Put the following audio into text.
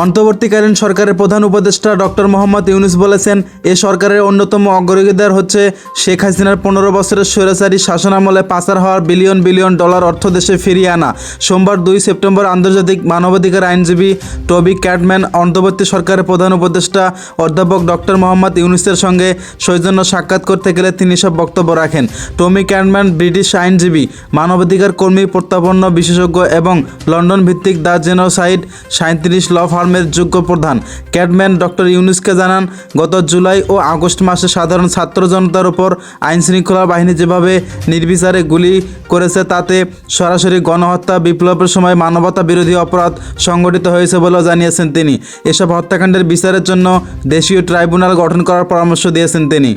অন্তর্বর্তীকালীন সরকারের প্রধান উপদেষ্টা ডক্টর মোহাম্মদ ইউনূস বলেছেন, এ সরকারের অন্যতম অগ্রাধিকার হচ্ছে শেখ হাসিনার 15 বছরের স্বৈরাচারী শাসনামলে পাচার হওয়ার বিলিয়ন বিলিয়ন ডলার অর্থ দেশে ফিরিয়ে আনা। সোমবার 2 সেপ্টেম্বর আন্তর্জাতিক মানবাধিকার আইনজীবী টবি ক্যাটম্যান অন্তর্বর্তী সরকারের প্রধান উপদেষ্টা অধ্যাপক ডক্টর মোহাম্মদ ইউনূসের সঙ্গে সৌজন্য সাক্ষাৎ করতে গেলে তিনি সব বক্তব্য রাখেন। টমি ক্যাটম্যান ব্রিটিশ আইনজীবী, মানবাধিকার কর্মী, প্রত্যাপন্ন বিশেষজ্ঞ এবং লন্ডন ভিত্তিক দ্য জেনোসাইড 37 ল ফার্মের যোগ্য প্রধান। ক্যাটম্যান ডক্টর ইউনূসকে জানান, গত জুলাই ও আগস্ট মাসে সাধারণ ছাত্র জনতার উপর আইনশৃঙ্খলা বাহিনী যেভাবে নির্বিচারে গুলি করেছে তাতে সরাসরি গণহত্যা, বিপ্লবের সময় মানবতা বিরোধী অপরাধ সংঘটিত হয়েছে বলেও জানিয়েছেন তিনি। এসব হত্যাকাণ্ডের বিচারের জন্য দেশীয় ট্রাইব্যুনাল গঠন করার পরামর্শ দিয়েছেন তিনি।